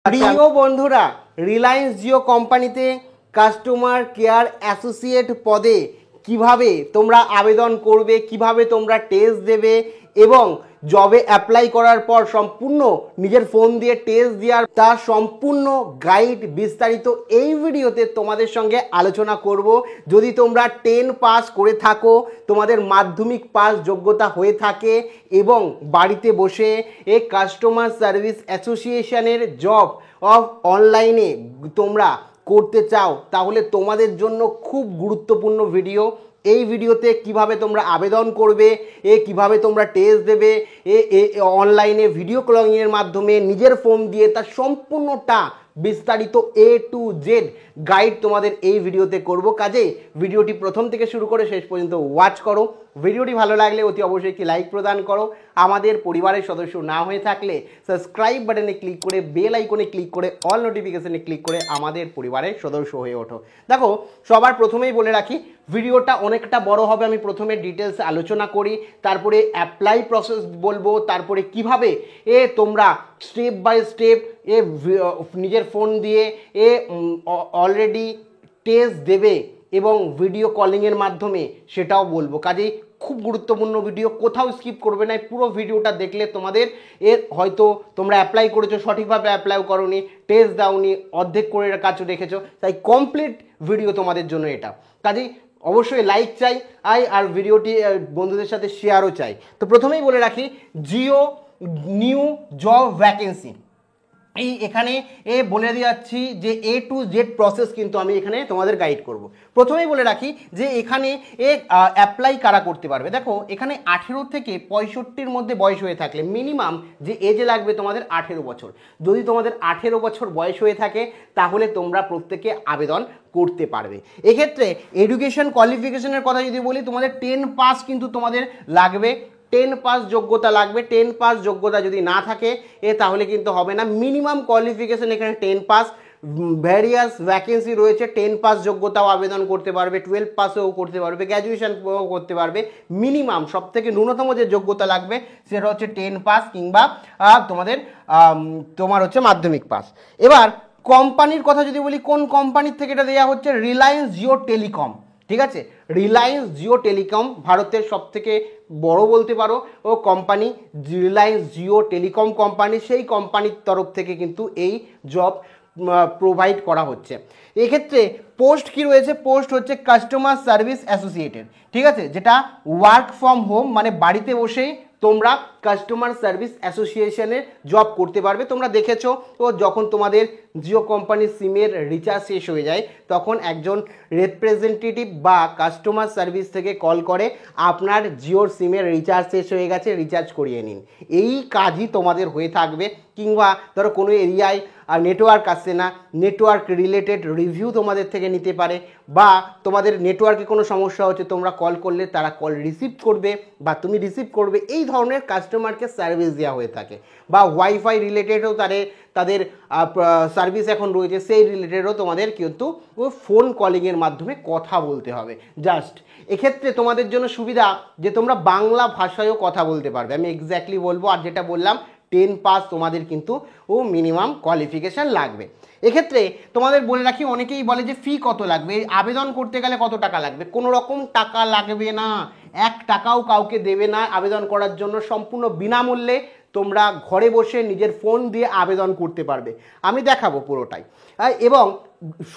প্রিয় বন্ধুরা, রিলায়েন্স জিও কোম্পানিতে কাস্টমার কেয়ার অ্যাসোসিয়েট পদে কিভাবে তোমরা আবেদন করবে, কিভাবে তোমরা টেস্ট দেবে এবং জবে অ্যাপ্লাই করার পর সম্পূর্ণ নিজের ফোন দিয়ে টেস্ট দেওয়ার তার সম্পূর্ণ গাইড বিস্তারিত এই ভিডিওতে তোমাদের সঙ্গে আলোচনা করব। যদি তোমরা 10 পাস করে থাকো, তোমাদের মাধ্যমিক পাস যোগ্যতা হয়ে থাকে এবং বাড়িতে বসে এই কাস্টমার সার্ভিস অ্যাসোসিয়েশনের জব অফ অনলাইনে তোমরা করতে চাও, তাহলে তোমাদের জন্য খুব গুরুত্বপূর্ণ ভিডিও। এই ভিডিওতে কিভাবে তোমরা আবেদন করবে, কিভাবে তোমরা টেস্ট দেবে অনলাইনে ভিডিও কলিংয়ের মাধ্যমে নিজের ফোন দিয়ে, তার সম্পূর্ণটা বিস্তারিত A to Z গাইড তোমাদের এই ভিডিওতে করব। কাজেই ভিডিওটি প্রথম থেকে শুরু করে শেষ পর্যন্ত ওয়াচ করো। ভিডিওটি ভালো লাগলে অতি অবশ্যই একটি লাইক প্রদান করো। আমাদের পরিবারের সদস্য না হয়ে থাকলে সাবস্ক্রাইব বাটনে ক্লিক করে বেল আইকনে ক্লিক করে অল নোটিফিকেশনে ক্লিক করে আমাদের পরিবারের সদস্য হয়ে ওঠো। দেখো, সবার প্রথমেই বলে রাখি, ভিডিওটা অনেকটা বড় হবে। আমি প্রথমে ডিটেলস আলোচনা করি, তারপরে অ্যাপ্লাই প্রসেস বলবো, তারপরে কিভাবে তোমরা স্টেপ বাই স্টেপ নিজের ফোন দিয়ে অলরেডি টেস্ট দেবে এবং ভিডিও কলিংয়ের মাধ্যমে সেটাও বলবো। কাজেই খুব গুরুত্বপূর্ণ ভিডিও, কোথাও স্কিপ করবে না। পুরো ভিডিওটা দেখলে তোমাদের হয়তো তোমরা অ্যাপ্লাই করেছো, সঠিকভাবে অ্যাপ্লাই করোনি, টেস্ট দাওনি, অর্ধেক করে কাজ রেখেছো, তাই কমপ্লিট ভিডিও তোমাদের জন্য এটা। কাজেই অবশ্যই লাইক চাই আর ভিডিওটি বন্ধুদের সাথে শেয়ারও চাই। তো প্রথমেই বলে রাখি, জিও নিউ জব ভ্যাকেন্সি এখানে বলে দিয়ে যাচ্ছি যে A to Z প্রসেস কিন্তু আমি এখানে তোমাদের গাইড করব। প্রথমেই বলে রাখি যে এখানে অ্যাপ্লাই কারা করতে পারবে। দেখো, এখানে 18 থেকে 65-র মধ্যে বয়স হয়ে থাকলে মিনিমাম যে এজে লাগবে তোমাদের 18 বছর। যদি তোমাদের 18 বছর বয়স হয়ে থাকে তাহলে তোমরা প্রত্যেকে আবেদন করতে পারবে। এক্ষেত্রে এডুকেশন কোয়ালিফিকেশনের কথা যদি বলি, তোমাদের 10 পাস কিন্তু তোমাদের লাগবে, 10 পাস যোগ্যতা লাগবে। 10 পাস যোগ্যতা যদি না থাকে তাহলে কিন্তু হবে না। মিনিমাম কোয়ালিফিকেশন এখানে 10 পাস। ভ্যারিয়াস ভ্যাকেন্সি রয়েছে, 10 পাস যোগ্যতাও আবেদন করতে পারবে, 12 পাসেও করতে পারবে, গ্র্যাজুয়েশন করতে পারবে। মিনিমাম সব থেকে ন্যূনতম যে যোগ্যতা লাগবে সেটা হচ্ছে 10 পাস কিংবা তোমার হচ্ছে মাধ্যমিক পাস। এবার কোম্পানির কথা যদি বলি, কোন কোম্পানির থেকে এটা দেওয়া হচ্ছে, রিলায়েন্স জিও টেলিকম। ঠিক আছে, রিলায়েন্স জিও টেলিকম ভারতের সবথেকে বড় বলতে পারো company, Reliance Jio telecom company, সেই কোম্পানির তরফ থেকে কিন্তু এই জব প্রোভাইড করা হচ্ছে। এক্ষেত্রে পোস্ট কি রয়েছে, পোস্ট হচ্ছে কাস্টমার সার্ভিস অ্যাসোসিয়েটেড। ঠিক আছে, যেটা ওয়ার্ক ফ্রম হোম, মানে বাড়িতে বসেই তোমরা কাস্টমার সার্ভিস অ্যাসোসিয়েশনের জব করতে পারবে। তোমরা দেখেছো যখন তোমাদের জিও কোম্পানির সিমের রিচার্জ শেষ হয়ে যায় তখন একজন রিপ্রেজেন্টেটিভ বা কাস্টমার সার্ভিস থেকে কল করে, আপনার জিওর সিমের রিচার্জ শেষ হয়ে গেছে, রিচার্জ করিয়ে নিন। এই কাজই তোমাদের হয়ে থাকবে। কিংবা ধরো কোনো এরিয়ায় নেটওয়ার্ক আসছে না, নেটওয়ার্ক রিলেটেড রিভিউ তোমাদের থেকে নিতে পারে, বা তোমাদের নেটওয়ার্কে কোনো সমস্যা হচ্ছে, তোমরা কল করলে তারা কল রিসিভ করবে বা তুমি রিসিভ করবে। এই ধরনের কাস্টমারকে সার্ভিস দেওয়া হয়ে থাকে। বা ওয়াইফাই রিলেটেডও তাদের সার্ভিস এখন রয়েছে, সেই রিলেটেডও তোমাদের কিন্তু ফোন কলিংয়ের মাধ্যমে কথা বলতে হবে জাস্ট। এক্ষেত্রে তোমাদের জন্য সুবিধা যে তোমরা বাংলা ভাষায়ও কথা বলতে পারবে। আমি এক্স্যাক্টলি বলবো, আর যেটা বললাম 10 পাস তোমাদের কিন্তু মিনিমাম কোয়ালিফিকেশান লাগবে। এক্ষেত্রে তোমাদের বলে রাখি, অনেকেই বলে যে ফি কত লাগবে, আবেদন করতে গেলে কত টাকা লাগবে। কোনো রকম টাকা লাগবে না, 1 টাকাও কাউকে দেবে না আবেদন করার জন্য। সম্পূর্ণ বিনামূল্যে তোমরা ঘরে বসে নিজের ফোন দিয়ে আবেদন করতে পারবে। আমি দেখাবো পুরোটাই। এবং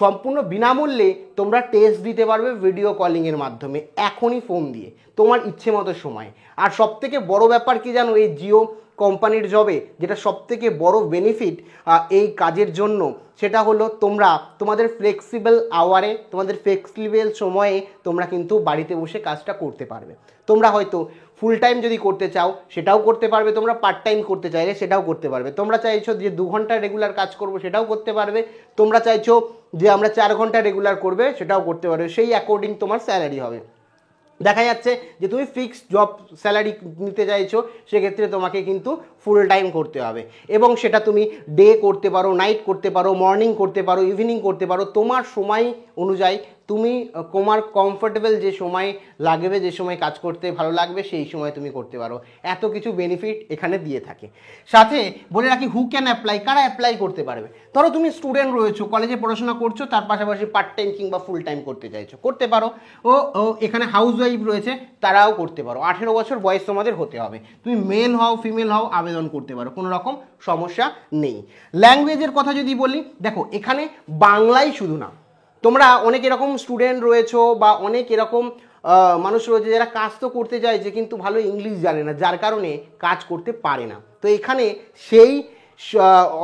সম্পূর্ণ বিনামূল্যে তোমরা টেস্ট দিতে পারবে ভিডিও কলিংয়ের মাধ্যমে, এখনই ফোন দিয়ে তোমার ইচ্ছে মতো সময়। আর সবথেকে বড় ব্যাপার কি জানো, এই জিও কোম্পানির জবে যেটা সবথেকে বড় বেনিফিট এই কাজের জন্য, সেটা হলো তোমাদের ফ্লেক্সিবল আওয়ারে, তোমাদের ফ্লেক্সিবল সময়ে তোমরা কিন্তু বাড়িতে বসে কাজটা করতে পারবে। তোমরা হয়তো ফুল টাইম যদি করতে চাও সেটাও করতে পারবে, তোমরা পার্ট টাইম করতে চাইলে সেটাও করতে পারবে। তোমরা চাইছো যে 2 ঘন্টা রেগুলার কাজ করবো, সেটাও করতে পারবে। তোমরা চাইছো যে আমরা 4 ঘন্টা রেগুলার করবে, সেটাও করতে পারবে। সেই অ্যাকর্ডিং তোমার স্যালারি হবে। দেখা যাচ্ছে যে তুমি ফিক্সড জব স্যালারি নিতে চাইছো, সেক্ষেত্রে তোমাকে কিন্তু ফুল টাইম করতে হবে এবং সেটা তুমি ডে করতে পারো, নাইট করতে পারো, মর্নিং করতে পারো, ইভিনিং করতে পারো, তোমার সময় অনুযায়ী তুমি তোমার কমফোর্টেবল যে সময় লাগবে, যে সময় কাজ করতে ভালো লাগবে সেই সময় তুমি করতে পারো। এত কিছু বেনিফিট এখানে দিয়ে থাকে। সাথে বলে রাখি হু ক্যান অ্যাপ্লাই, কারা অ্যাপ্লাই করতে পারবে। ধরো তুমি স্টুডেন্ট রয়েছো, কলেজে পড়াশোনা করছো, তার পাশাপাশি পার্ট টাইম কিংবা ফুল টাইম করতে চাইছো, করতে পারো। ও এখানে হাউস ওয়াইফ রয়েছে, তারাও করতে পারো। 18 বছর বয়স তোমাদের হতে হবে। তুমি মেল হও ফিমেল হও আবেদন করতে পারো, কোনো রকম সমস্যা নেই। ল্যাঙ্গুয়েজের কথা যদি বলি, দেখো এখানে বাংলাই শুধু না, তোমরা অনেক এরকম স্টুডেন্ট রয়েছো বা অনেক এরকম মানুষ রয়েছে যারা কাজ তো করতে চাইছে কিন্তু ভালো ইংলিশ জানে না, যার কারণে কাজ করতে পারে না। তো এখানে সেই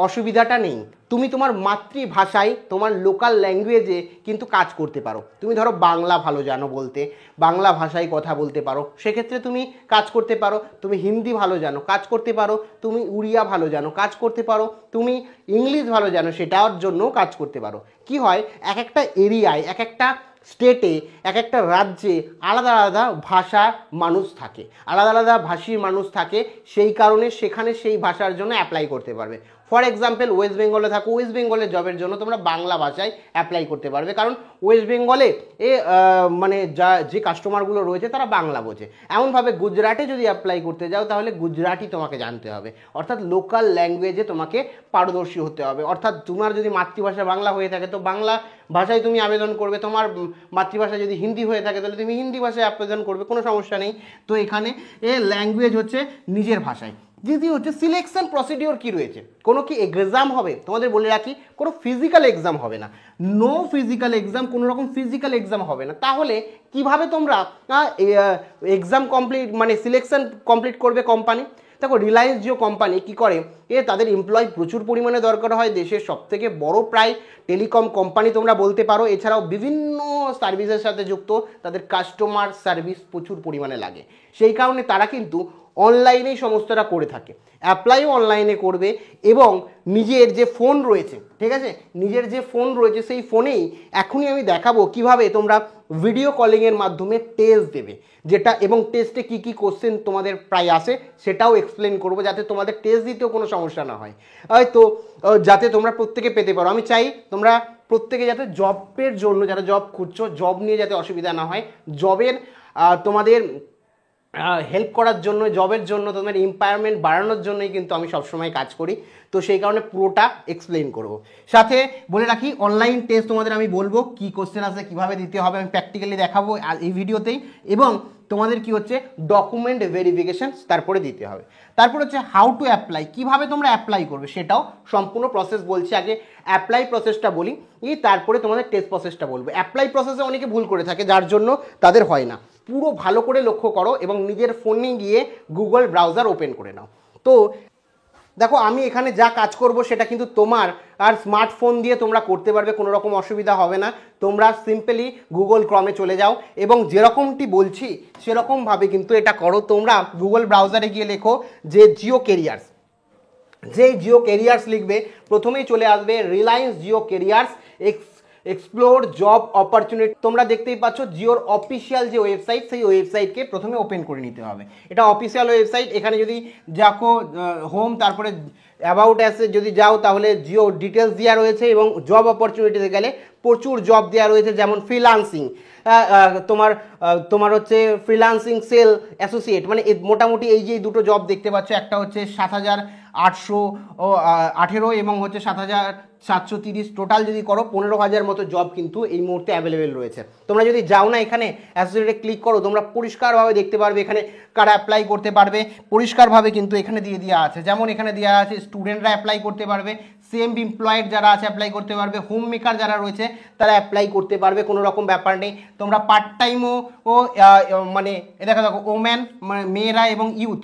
অসুবিধাটা নেই। তুমি তোমার মাতৃভাষায়, তোমার লোকাল ল্যাঙ্গুয়েজে কিন্তু কাজ করতে পারো। তুমি ধরো বাংলা ভালো জানো বলতে, বাংলা ভাষায় কথা বলতে পারো, সেক্ষেত্রে তুমি কাজ করতে পারো। তুমি হিন্দি ভালো জানো, কাজ করতে পারো। তুমি উড়িয়া ভালো জানো, কাজ করতে পারো। তুমি ইংলিশ ভালো জানো, সেটার জন্য কাজ করতে পারো। কি হয়, এক একটা এরিয়ায়, এক একটা স্টেটে, এক একটা রাজ্যে আলাদা আলাদা ভাষার মানুষ থাকে, আলাদা আলাদা ভাষীর মানুষ থাকে, সেই কারণে সেখানে সেই ভাষার জন্য অ্যাপ্লাই করতে পারবে। ফর এক্সাম্পল, ওয়েস্ট বেঙ্গলে থাকো, ওয়েস্ট বেঙ্গলের জবের জন্য তোমরা বাংলা ভাষায় অ্যাপ্লাই করতে পারবে, কারণ ওয়েস্ট বেঙ্গলে মানে যে কাস্টমারগুলো রয়েছে তারা বাংলা বোঝে। এমনভাবে গুজরাটে যদি অ্যাপ্লাই করতে যাও তাহলে গুজরাটি তোমাকে জানতে হবে, অর্থাৎ লোকাল ল্যাঙ্গুয়েজে তোমাকে পারদর্শী হতে হবে। অর্থাৎ তোমার যদি মাতৃভাষা বাংলা হয়ে থাকে তো বাংলা ভাষায় তুমি আবেদন করবে, তোমার মাতৃভাষা যদি হিন্দি হয়ে থাকে তাহলে তুমি হিন্দি ভাষায় আবেদন করবে, কোনো সমস্যা নেই। তো এখানে ল্যাঙ্গুয়েজ হচ্ছে নিজের ভাষায়। দ্বিতীয় হচ্ছে সিলেকশন প্রসিডিওর কি রয়েছে, কোনো কি এক্সাম হবে? তোমাদের বলে রাখি, কোনো ফিজিক্যাল এক্সাম হবে না, নো ফিজিক্যাল এক্সাম, কোনো রকম ফিজিক্যাল এক্সাম হবে না। তাহলে কিভাবে তোমরা এক্সাম কমপ্লিট মানে সিলেকশন কমপ্লিট করবে কোম্পানি? দেখো রিলায়েন্স জিও কোম্পানি কি করে, তাদের এমপ্লয় প্রচুর পরিমাণে দরকার হয়, দেশের সবথেকে বড় প্রায় টেলিকম কোম্পানি তোমরা বলতে পারো। এছাড়াও বিভিন্ন সার্ভিসের সাথে যুক্ত, তাদের কাস্টমার সার্ভিস প্রচুর পরিমাণে লাগে, সেই কারণে তারা কিন্তু অনলাইনেই সমস্তটা করে থাকে। অ্যাপ্লাইও অনলাইনে করবে এবং নিজের যে ফোন রয়েছে, ঠিক আছে, নিজের যে ফোন রয়েছে সেই ফোনেই এখনই আমি দেখাবো কিভাবে তোমরা ভিডিও কলিংয়ের মাধ্যমে টেস্ট দেবে, যেটা এবং টেস্টে কি কি কোশ্চেন তোমাদের প্রায় আসে সেটাও এক্সপ্লেন করবো, যাতে তোমাদের টেস্ট দিতেও কোনো সমস্যা না হয়। হয়তো যাতে তোমরা প্রত্যেকে পেতে পারো। আমি চাই তোমরা প্রত্যেকে যাতে জবের জন্য, যারা জব খুঁজছো, জব নিয়ে যাতে অসুবিধা না হয়, জবের তোমাদের হেল্প করার জন্য, জবের জন্য, তোমাদের এম্পাওয়ারমেন্ট বাড়ানোর জন্যই কিন্তু আমি সবসময় কাজ করি। তো সেই কারণে পুরোটা এক্সপ্লেন করব। সাথে বলে রাখি, অনলাইন টেস্ট তোমাদের আমি বলবো কি কোশ্চেন আসে, কীভাবে দিতে হবে, আমি প্র্যাকটিক্যালি দেখাবো এই ভিডিওতেই। এবং তোমাদের কি হচ্ছে ডকুমেন্ট ভেরিফিকেশন তারপরে দিতে হবে। তারপর হচ্ছে হাউ টু অ্যাপ্লাই, কীভাবে তোমরা অ্যাপ্লাই করবে সেটাও সম্পূর্ণ প্রসেস বলছি। আগে অ্যাপ্লাই প্রসেসটা বলি, তারপরে তোমাদের টেস্ট প্রসেসটা বলবো। অ্যাপ্লাই প্রসেসে অনেকে ভুল করে থাকে, যার জন্য তাদের হয় না। পুরো ভালো করে লক্ষ্য করো এবং নিজের ফোনে গিয়ে গুগল ব্রাউজার ওপেন করে নাও। তো দেখো আমি এখানে যা কাজ করব সেটা কিন্তু তোমার আর স্মার্টফোন দিয়ে তোমরা করতে পারবে, কোনো রকম অসুবিধা হবে না। তোমরা সিম্পলি গুগল ক্রমে চলে যাও এবং যেরকমটি বলছি সেরকমভাবে কিন্তু এটা করো। তোমরা গুগল ব্রাউজারে গিয়ে লেখো যে জিও ক্যারিয়ার্স, যেই জিও ক্যারিয়ার্স লিখবে প্রথমেই চলে আসবে Reliance Jio carriers explore job opportunity. তোমরা দেখতেই পাচ্ছ জিওর অফিসিয়াল যে ওয়েবসাইট, সেই ওয়েবসাইটকে প্রথমে ওপেন করে নিতে হবে। এটা অফিসিয়াল ওয়েবসাইট। এখানে যদি যাকো হোম, তারপরে অ্যাবাউট অ্যাসে যদি যাও তাহলে জিও ডিটেলস দেওয়া রয়েছে এবং জব অপরচুনিটিতে গেলে প্রচুর জব দেওয়া রয়েছে, যেমন ফ্রিল্যান্সিং, তোমার হচ্ছে ফ্রিল্যান্সিং সেল অ্যাসোসিয়েট, মানে মোটামুটি এই যে দুটো জব দেখতে পাচ্ছ, একটা হচ্ছে 7,818 এবং হচ্ছে 7,730, টোটাল যদি করো 15,000 মতো জব কিন্তু এই মুহূর্তে অ্যাভেলেবেল রয়েছে। তোমরা যদি যাও না এখানে অ্যাসোসিয়েটে ক্লিক করো, তোমরা পরিষ্কারভাবে দেখতে পারবে এখানে কারা অ্যাপ্লাই করতে পারবে, পরিষ্কারভাবে কিন্তু এখানে দিয়ে দেওয়া আছে। যেমন এখানে দেওয়া আছে স্টুডেন্টরা অ্যাপ্লাই করতে পারবে, সেম এমপ্লয়েড যারা আছে অ্যাপ্লাই করতে পারবে, হোম মেকার যারা রয়েছে তারা অ্যাপ্লাই করতে পারবে, কোনো রকম ব্যাপার নেই। তোমরা পার্ট টাইমও মানে দেখো ওম্যান মানে মেয়েরা এবং youth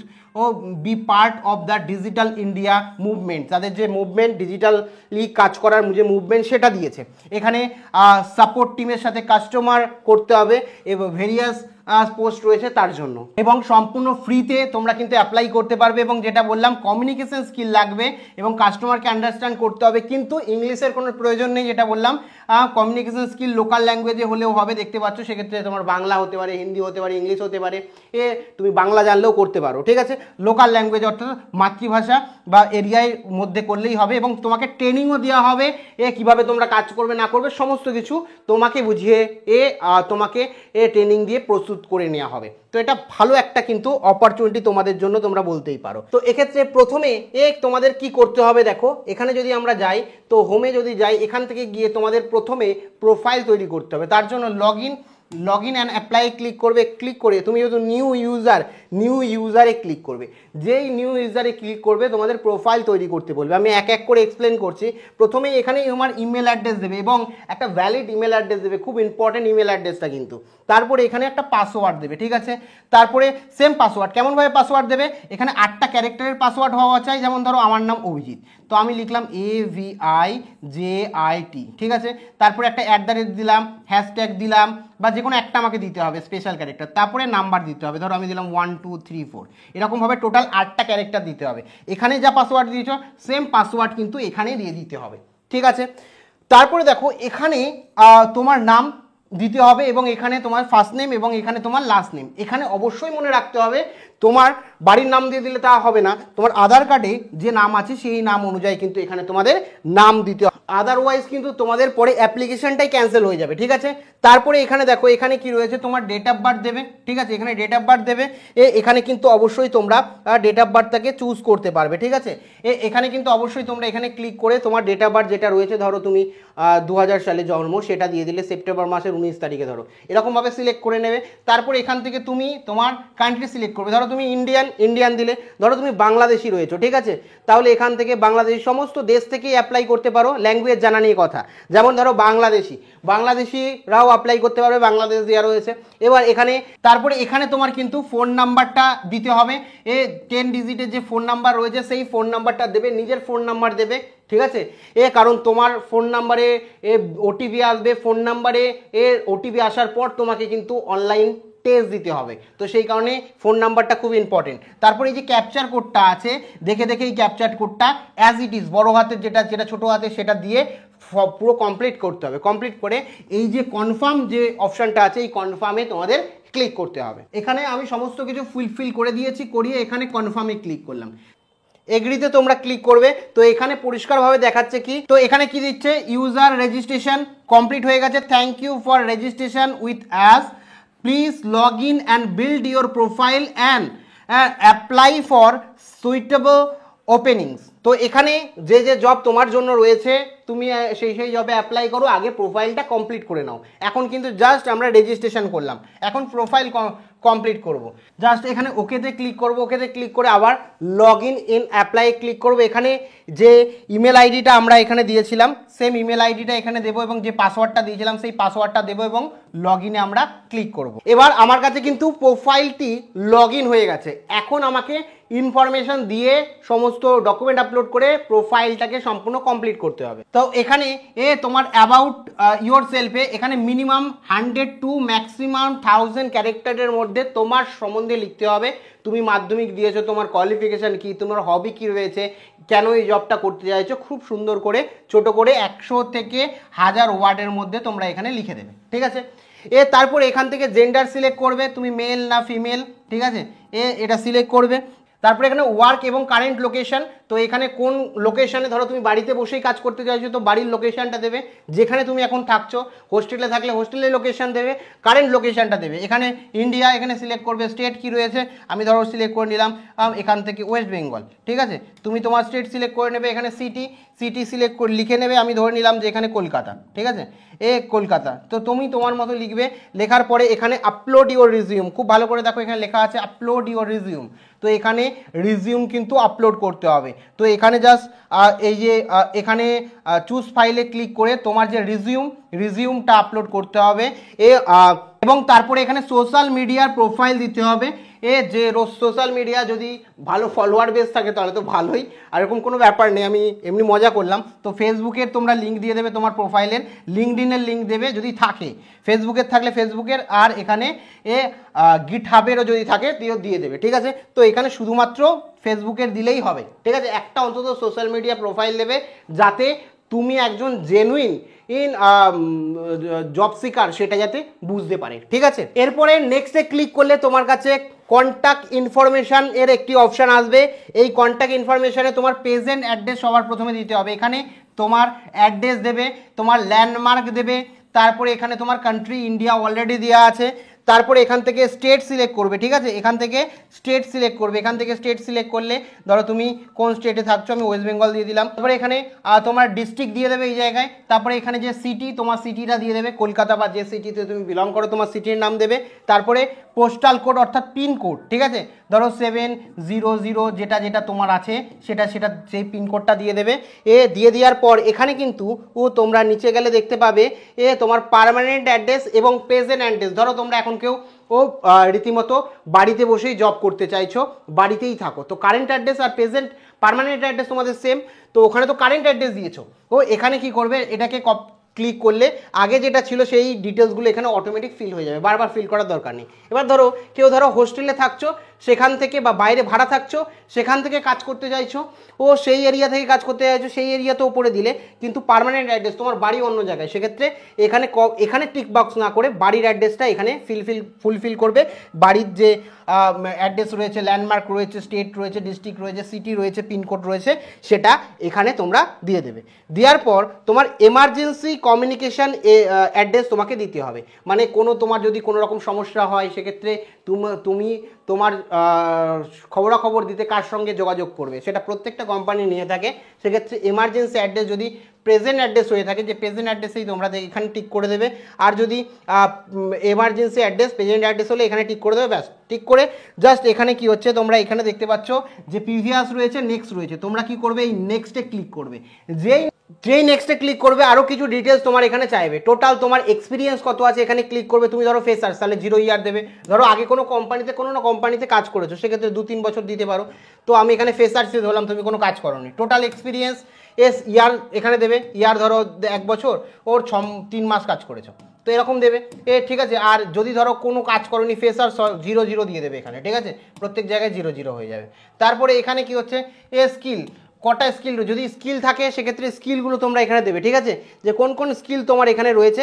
be part of the digital India movement, তাদের যে মুভমেন্ট, ডিজিটালি কাজ করার যে মুভমেন্ট সেটা দিয়েছে। এখানে সাপোর্ট টিমের সাথে কাস্টমার করতে হবে এবং ভেরিয়াস পোস্ট রয়েছে তার জন্য, এবং সম্পূর্ণ ফ্রিতে তোমরা কিন্তু অ্যাপ্লাই করতে পারবে। এবং যেটা বললাম কমিউনিকেশন স্কিল লাগবে এবং কাস্টমারকে আন্ডারস্ট্যান্ড করতে হবে, কিন্তু ইংলিশের কোনো প্রয়োজন নেই। যেটা বললাম কমিউনিকেশন স্কিল লোকাল ল্যাঙ্গুয়েজে হলেও হবে, দেখতে পাচ্ছ। সেক্ষেত্রে তোমার বাংলা হতে পারে, হিন্দি হতে পারে, ইংলিশ হতে পারে, তুমি বাংলা জানলেও করতে পারো, ঠিক আছে। লোকাল ল্যাঙ্গুয়েজ অর্থাৎ মাতৃভাষা বা এরিয়ার মধ্যে করলেই হবে, এবং তোমাকে ট্রেনিংও দেওয়া হবে কিভাবে তোমরা কাজ করবে না করবে, সমস্ত কিছু তোমাকে বুঝিয়ে তোমাকে ট্রেনিং দিয়ে প্রস্তুত করে নেওয়া হবে। তো এটা ভালো একটা কিন্তু অপরচুনিটি তোমাদের জন্য, তোমরা বলতেই পারো। তো এক্ষেত্রে প্রথমে তোমাদের কি করতে হবে দেখো, এখানে যদি আমরা যাই, তো হোমে যদি যাই, এখান থেকে গিয়ে তোমাদের প্রথমে প্রোফাইল তৈরি করতে হবে। তার জন্য log in and apply click করবে। ক্লিক করে তুমি যেহেতু নিউ ইউজারে ক্লিক করবে। যেই নিউ ইউজারে ক্লিক করবে তোমাদের প্রোফাইল তৈরি করতে বলবে। আমি এক এক করে এক্সপ্লেন করছি। প্রথমে এখানে তোমার ইমেল অ্যাড্রেস দেবে এবং একটা ভ্যালিড ইমেল অ্যাড্রেস দেবে, খুব ইম্পর্টেন্ট ইমেল অ্যাড্রেসটা কিন্তু। তারপরে এখানে একটা পাসওয়ার্ড দেবে, ঠিক আছে। তারপরে সেম পাসওয়ার্ড, কেমনভাবে পাসওয়ার্ড দেবে, এখানে 8টা ক্যারেক্টারের পাসওয়ার্ড হওয়া চাই। যেমন ধরো আমার নাম অভিজিৎ, তো আমি লিখলাম AVIJIT, ঠিক আছে। তারপরে একটা @ দিলাম, হ্যাশট্যাগ দিলাম, বা যে কোনো একটা আমাকে দিতে হবে স্পেশাল ক্যারেক্টার। তারপরে নাম্বার দিতে হবে, ধরো আমি দিলাম 1 2 3 4, এরকমভাবে টোটাল 8টা ক্যারেক্টার দিতে হবে। এখানে যা পাসওয়ার্ড দিয়েছ সেম পাসওয়ার্ড কিন্তু এখানে দিয়ে দিতে হবে, ঠিক আছে। তারপরে দেখো এখানে তোমার নাম দিতে হবে, এবং এখানে তোমার ফার্স্ট নেম এবং এখানে তোমার লাস্ট নেম। এখানে অবশ্যই মনে রাখতে হবে তোমার বাড়ির নাম দিয়ে দিলে তা হবে না, তোমার আধার কার্ডে যে নাম আছে সেই নাম অনুযায়ী কিন্তু এখানে তোমাদের নাম দিতে হবে, আদারওয়াইজ কিন্তু তোমাদের পরে অ্যাপ্লিকেশনটাই ক্যান্সেল হয়ে যাবে, ঠিক আছে। তারপরে এখানে দেখো এখানে কি রয়েছে, তোমার ডেট অফ বার্থ দেবে, ঠিক আছে। এখানে ডেট অফ বার্থ দেবে, এখানে কিন্তু অবশ্যই তোমরা ডেট অফ বার্থটাকে চুজ করতে পারবে, ঠিক আছে। এখানে কিন্তু অবশ্যই তোমরা এখানে ক্লিক করে তোমার ডেট অফ বার্থ যেটা রয়েছে, ধরো তুমি 2000 সালে জন্ম, সেটা দিয়ে দিলে সেপ্টেম্বর মাসের 19 তারিখে ধরো, এরকমভাবে সিলেক্ট করে নেবে। তারপর এখান থেকে তুমি তোমার কান্ট্রি সিলেক্ট করবে, ধরো তুমি ইন্ডিয়ান দিলে, ধরো তুমি বাংলাদেশি রয়েছো, ঠিক আছে। তাহলে এখান থেকে বাংলাদেশি সমস্ত দেশ থেকেই অ্যাপ্লাই করতে পারো, ল্যাঙ্গুয়েজ জানা নিয়ে কথা। যেমন ধরো বাংলাদেশিরাও অ্যাপ্লাই করতে পারবে, বাংলাদেশ দেওয়া রয়েছে। এবার এখানে তারপরে এখানে তোমার কিন্তু ফোন নাম্বারটা দিতে হবে, 10 ডিজিটের যে ফোন নাম্বার রয়েছে সেই ফোন নাম্বারটা দেবে, নিজের ফোন নাম্বার দেবে, ঠিক আছে। কারণ তোমার ফোন নাম্বারে ওটিপি আসবে, ফোন নাম্বারে ওটিপি আসার পর তোমাকে কিন্তু অনলাইন টেস্ট দিতে হবে, তো সেই কারণে ফোন নাম্বারটা খুব ইম্পর্টেন্ট। তারপরে এই যে ক্যাপচার কোডটা আছে, দেখে এই ক্যাপচার কোডটা অ্যাজ ইট ইজ বড় হাতের যেটা ছোট হাতে সেটা দিয়ে পুরো কমপ্লিট করতে হবে। কমপ্লিট করে এই যে কনফার্ম যে অপশানটা আছে, এই কনফার্মে তোমাদের ক্লিক করতে হবে। এখানে আমি সমস্ত কিছু ফুলফিল করে দিয়েছি, করিয়ে এখানে কনফার্মে ক্লিক করলাম। এগ্রিতে তোমরা ক্লিক করবে। তো এখানে পরিষ্কারভাবে দেখাচ্ছে কি, তো এখানে কি দিচ্ছে, ইউজার রেজিস্ট্রেশন কমপ্লিট হয়ে গেছে, thank you for registration with us, please log in and build your profile and apply for suitable openings. তো এখানে যে জব তোমার জন্য রয়েছে তুমি সেই জবে অ্যাপ্লাই করো, আগে প্রোফাইলটা কমপ্লিট করে নাও। এখন কিন্তু জাস্ট আমরা রেজিস্ট্রেশন করলাম, এখন প্রোফাইল কমপ্লিট করব। জাস্ট এখানে ওকেতে ক্লিক করব, ওকেতে ক্লিক করে আবার লগ ইন অ্যাপ্লাই ক্লিক করব। এখানে যে ইমেল আইডিটা আমরা এখানে দিয়েছিলাম সেম ইমেল আইডিটা এখানে দেবো, এবং যে পাসওয়ার্ডটা দিয়েছিলাম সেই পাসওয়ার্ডটা দেবো, এবং লগ ইনে আমরা ক্লিক করব। এবার আমার কাছে কিন্তু প্রোফাইলটি লগ ইন হয়ে গেছে। এখন আমাকে ইনফরমেশন দিয়ে সমস্ত ডকুমেন্ট আপলোড করে প্রোফাইলটাকে সম্পূর্ণ কমপ্লিট করতে হবে। তো এখানে তোমার অ্যাবাউট ইয়োর সেলফে এখানে মিনিমাম 100 টু ম্যাক্সিমাম 1000 ক্যারেক্টারের মধ্যে তোমার সম্বন্ধে লিখতে হবে। তুমি মাধ্যমিক দিয়েছো, তোমার কোয়ালিফিকেশান কি, তোমার হবি কি রয়েছে, কেন এই জবটা করতে চাইছো, খুব সুন্দর করে ছোট করে 100 থেকে 1000 ওয়ার্ডের মধ্যে তোমরা এখানে লিখে দেবে, ঠিক আছে। তারপর এখান থেকে জেন্ডার সিলেক্ট করবে, তুমি মেল না ফিমেল, ঠিক আছে, এটা সিলেক্ট করবে। তারপরে এখানে ওয়ার্ক এবং কারেন্ট লোকেশন, তো এখানে কোন লোকেশনে, ধরো তুমি বাড়িতে বসেই কাজ করতে চাইছো তো বাড়ির লোকেশনটা দেবে, যেখানে তুমি এখন থাকছো। হোস্টেলে থাকলে হোস্টেলের লোকেশন দেবে, কারেন্ট লোকেশনটা দেবে। এখানে ইন্ডিয়া এখানে সিলেক্ট করবে, স্টেট কি রয়েছে আমি ধরো সিলেক্ট করে নিলাম এখান থেকে ওয়েস্ট বেঙ্গল, ঠিক আছে। তুমি তোমার স্টেট সিলেক্ট করে নেবে, এখানে সিটি সিলেক্ট করে লিখে নেবে, আমি ধরে নিলাম যে এখানে কলকাতা, ঠিক আছে, কলকাতা। তো তুমি তোমার মতো লিখবে, লেখার পরে এখানে আপলোড ইউর রিজিউম, খুব ভালো করে দেখো এখানে লেখা আছে আপলোড ইউর রিজিউম। তো এখানে রিজিউম কিন্তু আপলোড করতে হবে। তো এখানে জাস্ট এই যে এখানে চুজ ফাইলে ক্লিক করে তোমার যে রিজিউমটা আপলোড করতে হবে, এবং তারপরে এখানে সোশ্যাল মিডিয়ার প্রোফাইল দিতে হবে। যে সোশ্যাল মিডিয়া যদি ভালো ফলোয়ার বেস থাকে তাহলে তো ভালোই, আর এরকম কোনো ব্যাপার নেই, আমি এমনি মজা করলাম। তো ফেসবুকের তোমরা লিঙ্ক দিয়ে দেবে, তোমার প্রোফাইলের লিঙ্কডইনের লিঙ্ক দেবে যদি থাকে, ফেসবুকের থাকলে ফেসবুকের, আর এখানে গিট হাবেরও যদি থাকে দিয়ে দেবে, ঠিক আছে। তো এখানে শুধুমাত্র ফেসবুকের দিলেই হবে, ঠিক আছে। একটা অন্তত সোশ্যাল মিডিয়া প্রোফাইল দেবে যাতে তুমি একজন জেনুইন জব সিকার সেটা যাতে বুঝতে পারে, ঠিক আছে। এরপরে নেক্সটে ক্লিক করলে তোমার কাছে কন্ট্যাক্ট ইনফরমেশান এর একটি অপশান আসবে। এই কন্ট্যাক্ট ইনফরমেশানে তোমার প্রেজেন্ট অ্যাড্রেস সবার প্রথমে দিতে হবে। এখানে তোমার অ্যাড্রেস দেবে, তোমার ল্যান্ডমার্ক দেবে, তারপরে এখানে তোমার কান্ট্রি ইন্ডিয়া অলরেডি দেওয়া আছে, তারপরে এখান থেকে স্টেট সিলেক্ট করবে, ঠিক আছে। এখান থেকে স্টেট সিলেক্ট করবে, এখান থেকে স্টেট সিলেক্ট করলে ধরো তুমি কোন স্টেটে থাকছো, আমি ওয়েস্ট বেঙ্গল দিয়ে দিলাম। তারপরে এখানে তোমার ডিস্ট্রিক্ট দিয়ে দেবে এই জায়গায়, তারপরে এখানে যে সিটি, তোমার সিটিটা দিয়ে দেবে, কলকাতা বা যে সিটিতে তুমি বিলং করো তোমার সিটির নাম দেবে। তারপরে পোস্টাল কোড অর্থাৎ পিনকোড, ঠিক আছে, ধরো 700 যেটা যেটা তোমার আছে সেটা সেই পিনকোডটা দিয়ে দেবে। দিয়ে দেওয়ার পর এখানে কিন্তু তোমরা নিচে গেলে দেখতে পাবে তোমার পার্মানেন্ট অ্যাড্রেস এবং প্রেজেন্ট অ্যাড্রেস। ধরো তোমরা এখন কেউ রীতিমতো বাড়িতে বসেই জব করতে চাইছো, বাড়িতেই থাকো, তো কারেন্ট অ্যাড্রেস আর প্রেজেন্ট পার্মানেন্ট অ্যাড্রেস তোমাদের সেম, তো ওখানে তো কারেন্ট অ্যাড্রেস দিয়েছো। এখানে কি করবে, এটাকে ক্লিক করলে আগে যেটা ছিল সেই ডিটেলসগুলো এখানে অটোমেটিক ফিল হয়ে যাবে, বারবার ফিল করার দরকার নেই। এবার ধরো কেউ হোস্টেলে থাকছো সেখান থেকে, বা বাইরে ভাড়া থাকছো সেখান থেকে কাজ করতে চাইছো, সেই এরিয়া থেকে কাজ করতে চাইছো, সেই এরিয়াতে ওপরে দিলে কিন্তু পার্মানেন্ট অ্যাড্রেস তোমার বাড়ি অন্য জায়গায়, সেক্ষেত্রে এখানে টিক বক্স না করে বাড়ির অ্যাড্রেসটা এখানে ফুলফিল করবে। বাড়ির যে অ্যাড্রেস রয়েছে, ল্যান্ডমার্ক রয়েছে, স্টেট রয়েছে, ডিস্ট্রিক্ট রয়েছে, সিটি রয়েছে, পিনকোড রয়েছে, সেটা এখানে তোমরা দিয়ে দেবে। দেওয়ার পর তোমার এমার্জেন্সি কমিউনিকেশান অ্যাড্রেস তোমাকে দিতে হবে, মানে তোমার যদি কোনো রকম সমস্যা হয় সেক্ষেত্রে তুমি তোমার খবরাখবর দিতে কার সঙ্গে যোগাযোগ করবে সেটা প্রত্যেকটা কোম্পানি নিয়ে থাকে। সেক্ষেত্রে এমার্জেন্সি অ্যাড্রেস যদি প্রেজেন্ট অ্যাড্রেস হয়ে থাকে, যে প্রেজেন্ট অ্যাড্রেসেই তোমরা এখানে টিক করে দেবে, আর যদি এমার্জেন্সি অ্যাড্রেস প্রেজেন্ট অ্যাড্রেস হলে এখানে টিক করে দেবে, ব্যাস। টিক করে জাস্ট এখানে কি হচ্ছে, তোমরা এখানে দেখতে পাচ্ছ যে প্রিভিয়াস রয়েছে, নেক্সট রয়েছে, তোমরা কি করবে, এই নেক্সটে ক্লিক করবে। যেই নেক্সটে ক্লিক করবে আরও কিছু ডিটেলস তোমার এখানে চাইবে, টোটাল তোমার এক্সপিরিয়েন্স কত আছে এখানে ক্লিক করবে। তুমি ধরো ফ্রেশার, তাহলে 0 ইয়ার দেবে। ধরো আগে কোনো কোম্পানিতে কাজ করেছো, সেক্ষেত্রে 2-3 বছর দিতে পারো। তো আমি এখানে ফ্রেশার্সে ধরলাম, তুমি কোনো কাজ করোনি। টোটাল এক্সপিরিয়েন্স ইয়ার এখানে দেবে, ইয়ার ধরো 1 বছর, 3 মাস কাজ করেছো, তো এরকম দেবে। ঠিক আছে। আর যদি ধরো কোনো কাজ করোনি, ফ্রেশার 0 দিয়ে দেবে এখানে, ঠিক আছে, প্রত্যেক জায়গায় 0 হয়ে যাবে। তারপরে এখানে কি হচ্ছে, স্কিল, কটা স্কিল, যদি স্কিল থাকে সেক্ষেত্রে স্কিলগুলো তোমরা এখানে দেবে, ঠিক আছে, যে কোন কোন স্কিল তোমার এখানে রয়েছে,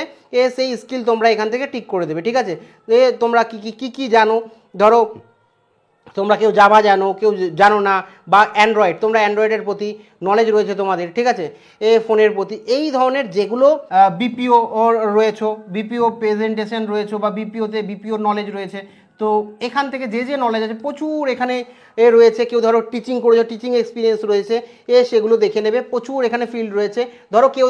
সেই স্কিল তোমরা এখান থেকে টিক করে দেবে, ঠিক আছে। তোমরা কি জানো, ধরো তোমরা কেউ জাভা জানো, কেউ জানো না, বা অ্যান্ড্রয়েড, তোমরা অ্যান্ড্রয়েডের প্রতি নলেজ রয়েছে তোমাদের, ঠিক আছে, ফোনের প্রতি, এই ধরনের যেগুলো বিপিও রয়েছে, বিপিও প্রেজেন্টেশন রয়েছে, বা বিপিও নলেজ রয়েছে, তো এখান থেকে যে নলেজ আছে প্রচুর এখানে রয়েছে। কেউ ধরো টিচিং করেছো, টিচিং এক্সপিরিয়েন্স রয়েছে, সেগুলো দেখে নেবে, প্রচুর এখানে ফিল্ড রয়েছে। কেউ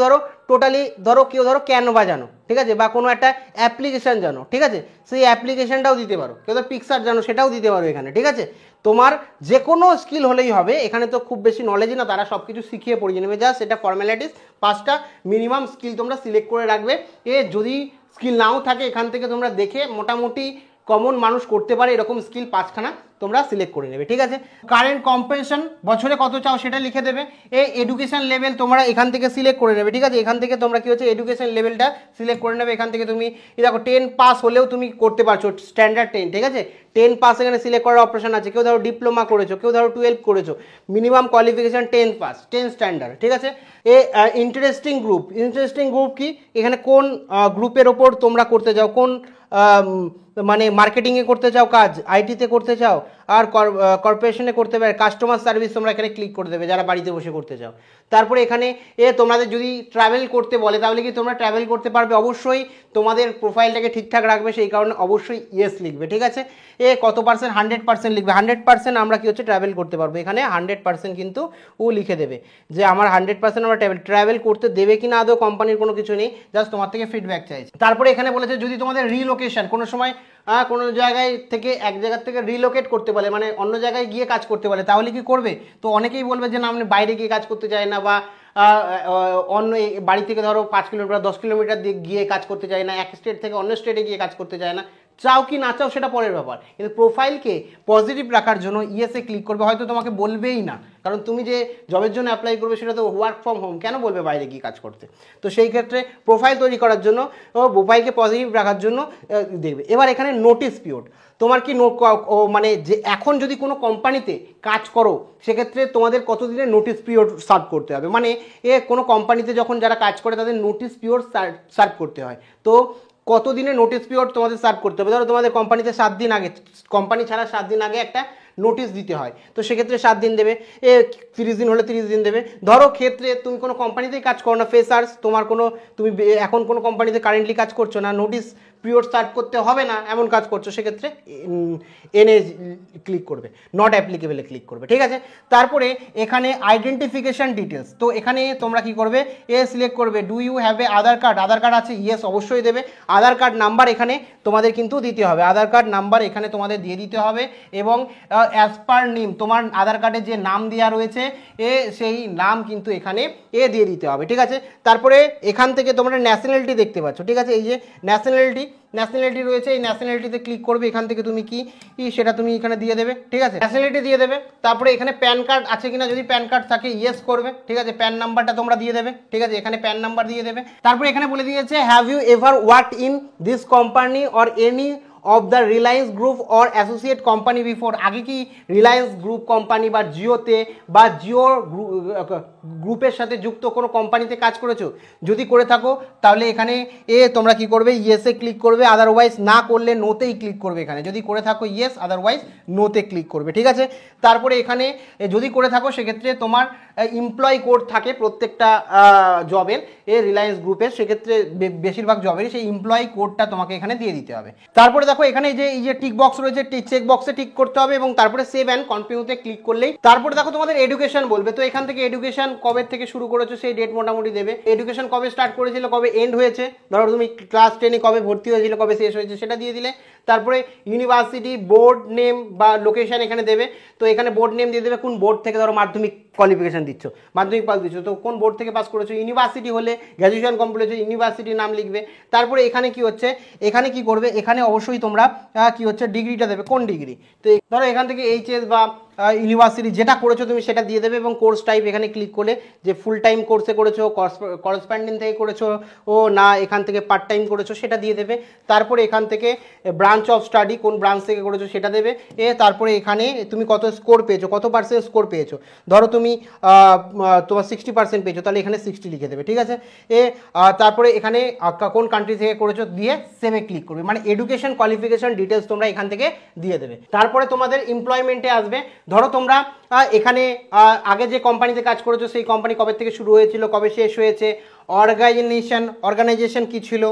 ধরো ক্যানভা জানো, ঠিক আছে, বা কোনো একটা অ্যাপ্লিকেশান জানো, ঠিক আছে, সেই অ্যাপ্লিকেশানটাও দিতে পারো। কেউ ধরো পিকচার জানো, সেটাও দিতে পারো এখানে, ঠিক আছে। তোমার যে কোনো স্কিল হলেই হবে, এখানে তো খুব বেশি নলেজ না, তারা সব কিছু শিখিয়ে পড়িয়ে নেবে, জাস্ট এটা ফর্ম্যালিটিস। 5টা মিনিমাম স্কিল তোমরা সিলেক্ট করে রাখবে। যদি স্কিল নাও থাকে এখান থেকে তোমরা দেখে মোটামুটি কমন মানুষ করতে পারে এরকম স্কিল 5খানা তোমরা সিলেক্ট করে নেবে, ঠিক আছে। কারেন্ট কম্পেনশন বছরে কত চাও সেটা লিখে দেবে। এডুকেশন লেভেল তোমরা এখান থেকে সিলেক্ট করে নেবে, ঠিক আছে। এখান থেকে তোমরা কি হচ্ছে, এডুকেশন লেভেলটা সিলেক্ট করে নেবে। এখান থেকে তুমি দেখো 10 পাস হলেও তুমি করতে পারছো, স্ট্যান্ডার্ড 10, ঠিক আছে, 10 পাস এখানে সিলেক্ট করার অপশন আছে। কেউ ধরো ডিপ্লোমা করেছো, কেউ ধরো 12 করেছো, মিনিমাম কোয়ালিফিকেশন 10 পাস, 10 স্ট্যান্ডার্ড, ঠিক আছে। ইন্টারেস্টিং গ্রুপ কি, এখানে কোন গ্রুপের ওপর তোমরা করতে চাও, কোন মানে মার্কেটিংয়ে করতে চাও কাজ, আইটিতে করতে চাও, আর কর্পোরেশনে করতে পারে, কাস্টমার সার্ভিস তোমরা এখানে ক্লিক করে দেবে যারা বাড়িতে বসে করতে চাও। তারপরে এখানে তোমাদের যদি ট্রাভেল করতে বলে তাহলে কি তোমরা ট্রাভেল করতে পারবে, অবশ্যই তোমাদের প্রোফাইলটাকে ঠিকঠাক রাখবে, সেই কারণে অবশ্যই ইয়েস লিখবে, ঠিক আছে। কত পার্সেন্ট, 100% লিখবে, 100% আমরা কি হচ্ছে ট্রাভেল করতে পারবো, এখানে 100% কিন্তু লিখে দেবে যে আমার 100% আমরা ট্রাভেল করতে দেবে কি না আদৌ কোম্পানির কোনো কিছু নেই, জাস্ট তোমার থেকে ফিডব্যাক চাইছে। তারপরে এখানে বলেছে যদি তোমাদের রিলোকেশন কোনো সময় কোনো জায়গায় থেকে এক জায়গা থেকে রিলোকেট করতে বলে, মানে অন্য জায়গায় গিয়ে কাজ করতে বলে, তাহলে কি করবে, তো অনেকেই বলবে যে না আমি বাইরে গিয়ে কাজ করতে চাই না, বা অন্য বাড়ি থেকে ধরো 5 কিলোমিটার 10 কিলোমিটার গিয়ে কাজ করতে চায় না, এক স্টেট থেকে অন্য স্টেটে গিয়ে কাজ করতে চায় না, চাও কি না চাও সেটা পরের ব্যাপার, কিন্তু প্রোফাইলকে পজিটিভ রাখার জন্য ইয়েসে ক্লিক করবে। হয়তো তোমাকে বলবেই না, কারণ তুমি যে জবের জন্য অ্যাপ্লাই করবে সেটা তো ওয়ার্ক ফ্রম হোম, কেন বলবে বাইরে গিয়ে কাজ করতে। তো সেই ক্ষেত্রে প্রোফাইল তৈরি করার জন্য প্রোফাইলকে পজিটিভ রাখার জন্য দেখবে। এবার এখানে নোটিস পিরিয়ড, তোমার কি মানে যে এখন যদি কোনো কোম্পানিতে কাজ করো সেক্ষেত্রে তোমাদের কতদিনের নোটিস পিরিয়ড সার্ভ করতে হবে, মানে কোনো কোম্পানিতে যখন যারা কাজ করে তাদের নোটিস পিরিয়ড সার্ভ করতে হয়। তো কতদিনের নোটিস পিরিয়ড তোমাদের সার্ভ করতে হবে, ধরো তোমাদের কোম্পানিতে 7 দিন আগে, কোম্পানি ছাড়া 7 দিন আগে একটা নোটিশ দিতে হয়, তো সেক্ষেত্রে 7 দিন দেবে, 30 দিন হলে 30 দিন দেবে। ধরো ক্ষেত্রে তুমি কোনো কোম্পানিতেই কাজ করো না, ফ্রেশার্স, তোমার তুমি এখন কোনো কোম্পানিতে কারেন্টলি কাজ করছো না, নোটিস পিরিয়ড সার্ভ করতে হবে না এমন কাজ করছো, সেক্ষেত্রে এনএ ক্লিক করবে, নট অ্যাপ্লিকেবলে ক্লিক করবে, ঠিক আছে। তারপরে এখানে আইডেন্টিফিকেশান ডিটেলস, তো এখানে তোমরা কি করবে, সিলেক্ট করবে do you have a Aadhaar card, Aadhaar card আছে, ইয়েস অবশ্যই দেবে। আধার কার্ড নাম্বার এখানে তোমাদের কিন্তু দিতে হবে, আধার কার্ড নাম্বার এখানে তোমাদের দিয়ে দিতে হবে, এবং অ্যাজ পার নেম, তোমার আধার কার্ডে যে নাম দেওয়া রয়েছে সেই নাম কিন্তু এখানে দিয়ে দিতে হবে, ঠিক আছে। তারপরে এখান থেকে তোমরা ন্যাশনালিটি দেখতে পাচ্ছ, ঠিক আছে, এই যে ন্যাশনালিটি রয়েছে, এই ন্যাশনালিটিতে ক্লিক করবে, এখান থেকে তুমি কি সেটা তুমি এখানে দিয়ে দেবে, ঠিক আছে, ন্যাশনালিটি দিয়ে দেবে। তারপরে এখানে প্যান কার্ড আছে কিনা, যদি প্যান কার্ড থাকে ইয়েস করবে, ঠিক আছে, প্যান নাম্বারটা তোমরা দিয়ে দেবে, ঠিক আছে, এখানে প্যান নাম্বার দিয়ে দেবে। তারপরে এখানে বলে দিয়েছে have you ever worked in this company or any of the Reliance group or associate company before, আগে কি রিলায়েন্স গ্রুপ কোম্পানি বা জিওতে বা জিওর গ্রুপের সাথে যুক্ত কোনো কোম্পানিতে কাজ করেছো, যদি করে থাকো তাহলে এখানে তোমরা কি করবে, ইয়েসে ক্লিক করবে, আদারওয়াইজ না করলে নোতেই ক্লিক করবে, এখানে যদি করে থাকো ইয়েস, আদারওয়াইজ নোতে ক্লিক করবে, ঠিক আছে। তারপরে এখানে যদি করে থাকো সেক্ষেত্রে তোমার এমপ্লয় কোড থাকে প্রত্যেকটা জবের, রিলায়েন্স গ্রুপের, সেক্ষেত্রে বেশিরভাগ জবেরই সেই এমপ্লয় কোডটা তোমাকে এখানে দিয়ে দিতে হবে। তারপরে দেখো এখানে এই যে টিক বক্স রয়েছে, চেক বক্সে টিক করতে হবে, এবং তারপরে সেভ অ্যান্ড কন্টিনিউতে ক্লিক করলেই, তারপরে দেখো তোমাদের এডুকেশন বলবে, তো এখান থেকে এডুকেশন কবে থেকে শুরু করেছো সেই ডেট মোটামুটি দেবে, এডুকেশন কবে স্টার্ট করেছিল, কবে এন্ড হয়েছে, ধরো তুমি ক্লাস 10-এ কবে ভর্তি হয়েছিল, কবে শেষ হয়েছে সেটা দিয়ে দিলে। তারপরে ইউনিভার্সিটি, বোর্ড নেম বা লোকেশন এখানে দেবে, তো এখানে বোর্ড নেম দিয়ে দেবে, কোন বোর্ড থেকে ধরো মাধ্যমিক কোয়ালিফিকেশন দিচ্ছ, মাধ্যমিক পাস দিচ্ছ, তো কোন বোর্ড থেকে পাস করেছো, ইউনিভার্সিটি হলে গ্র্যাজুয়েশন কমপ্লিট হয়েছে, ইউনিভার্সিটির নাম লিখবে। তারপরে এখানে কি হচ্ছে, এখানে কি করবে, এখানে অবশ্যই তোমরা কি হচ্ছে ডিগ্রিটা দেবে, কোন ডিগ্রি, তো ধরো এখান থেকে এইচএস বা ইউনিভার্সিটি যেটা করেছো তুমি সেটা দিয়ে দেবে, এবং কোর্স টাইপ এখানে ক্লিক করলে যে ফুল টাইম কোর্সে করেছো, করেসপন্ডেন্ট থেকে করেছো না এখান থেকে পার্ট টাইম করেছো সেটা দিয়ে দেবে। তারপরে এখান থেকে ব্রাঞ্চ অফ স্টাডি, কোন ব্রাঞ্চ থেকে করেছো সেটা দেবে। তারপরে এখানে তুমি কত স্কোর পেয়েছো, কত পার্সেন্ট স্কোর পেয়েছো, ধরো তুমি তোমার 60% পেয়েছো, তাহলে এখানে 60 লিখে দেবে, ঠিক আছে। তারপরে এখানে কোন কান্ট্রি থেকে করেছো দিয়ে সেভে ক্লিক করবে, মানে এডুকেশন কোয়ালিফিকেশন ডিটেলস তোমরা এখান থেকে দিয়ে দেবে। তারপরে তোমাদের এমপ্লয়মেন্টে আসবে, ধরো তোমরা এখানে আগে যে কোম্পানিতে কাজ করেছো সেই কোম্পানি কবে থেকে শুরু হয়েছিল, কবে শেষ হয়েছে, অর্গানাইজেশন কি ছিল,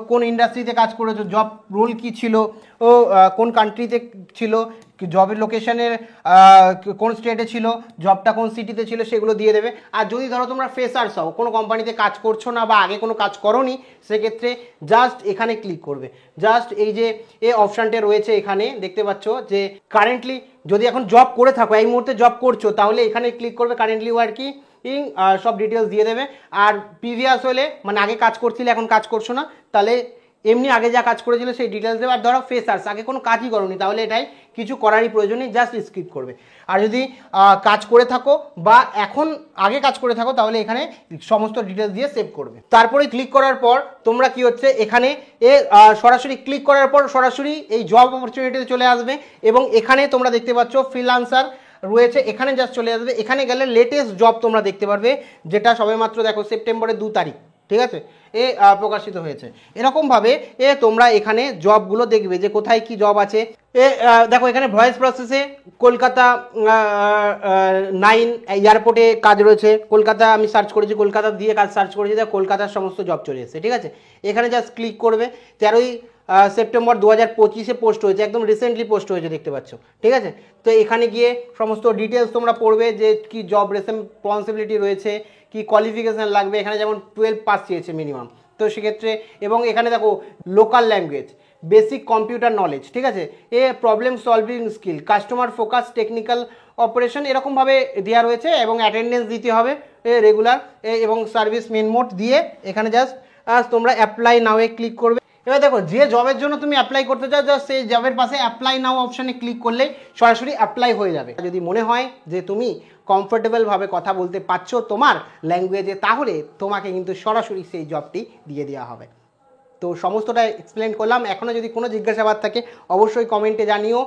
কোন ইন্ডাস্ট্রিতে কাজ করেছো, জব রোল কি ছিল, কোন কান্ট্রিতে ছিল, জবের লোকেশনের কোন স্টেটে ছিল, জবটা কোন সিটিতে ছিল, সেগুলো দিয়ে দেবে। আর যদি ধরো তোমরা ফ্রেশার্স হও, কোনো কোম্পানিতে কাজ করছো না বা আগে কোনো কাজ করোনি, সেক্ষেত্রে জাস্ট এখানে ক্লিক করবে, জাস্ট এই যে অপশানটা রয়েছে এখানে দেখতে পাচ্ছ যে কারেন্টলি যদি এখন জব করে থাকো, এই মুহূর্তে জব করছো, তাহলে এখানে ক্লিক করবে কারেন্টলি ওয়ার্কিং, সব ডিটেলস দিয়ে দেবে। আর প্রিভিয়াস হলে মানে আগে কাজ করছিলে এখন কাজ করছো না, তাহলে এমনি আগে যা কাজ করেছিল সেই ডিটেলস দেবে। আর ধরো ফ্রেশার্স, আগে কোনো কাজই করোনি, তাহলে এটাই কিছু করারই প্রয়োজন নেই, জাস্ট স্কিপ করবে। আর যদি কাজ করে থাকো বা এখন আগে কাজ করে থাকো তাহলে এখানে সমস্ত ডিটেলস দিয়ে সেভ করবে। তারপরে ক্লিক করার পর তোমরা কি হচ্ছে এখানে সরাসরি ক্লিক করার পর সরাসরি এই জব অপরচুনিটিতে চলে আসবে, এবং এখানে তোমরা দেখতে পাচ্ছ ফ্রিল্যান্সার রয়েছে, এখানে জাস্ট চলে আসবে। এখানে গেলে লেটেস্ট জব তোমরা দেখতে পারবে, যেটা সবেমাত্র দেখো সেপ্টেম্বরের 2 তারিখ, ঠিক আছে, প্রকাশিত হয়েছে। এরকমভাবে তোমরা এখানে জবগুলো দেখবে যে কোথায় কি জব আছে। দেখো এখানে ভয়েস প্রসেসে কলকাতা 9 এয়ারপোর্টে কাজ রয়েছে, কলকাতা আমি সার্চ করেছি, কলকাতা দিয়ে কাজ সার্চ করেছি, দেখো কলকাতার সমস্ত জব চলে এসেছে, ঠিক আছে। এখানে জাস্ট ক্লিক করবে, 13ই সেপ্টেম্বর 2025-এ পোস্ট হয়েছে, একদম রিসেন্টলি পোস্ট হয়েছে দেখতে পাচ্ছ, ঠিক আছে। তো এখানে গিয়ে সমস্ত ডিটেলস তোমরা পড়বে যে কি জব রেসপন্সিবিলিটি রয়েছে, কি কোয়ালিফিকেশান লাগবে, এখানে যেমন 12 পাস চেয়েছে মিনিমাম, তো সেক্ষেত্রে, এবং এখানে দেখো local language, basic computer knowledge, ঠিক আছে, problem solving skill, customer focus, technical operation, এরকমভাবে দেওয়া রয়েছে, এবং অ্যাটেন্ডেন্স দিতে হবে রেগুলার, এবং সার্ভিস মেন মোড দিয়ে এখানে জাস্ট তোমরা অ্যাপ্লাই নাওয়ে ক্লিক করবে। এবার দেখো যে জবের জন্য তুমি অ্যাপ্লাই করতে চাও জাস্ট সেই জবের পাশে অ্যাপ্লাই নাও অপশানে ক্লিক করলে সরাসরি অ্যাপ্লাই হয়ে যাবে। যদি মনে হয় যে তুমি কমফোর্টেবলভাবে কথা বলতে পারছো তোমার ল্যাঙ্গুয়েজে, তাহলে তোমাকে কিন্তু সরাসরি সেই জবটি দিয়ে দেওয়া হবে। তো সমস্তটা এক্সপ্লেন করলাম। এখনও যদি কোনো জিজ্ঞাসাবাদ থাকে অবশ্যই কমেন্টে জানিও।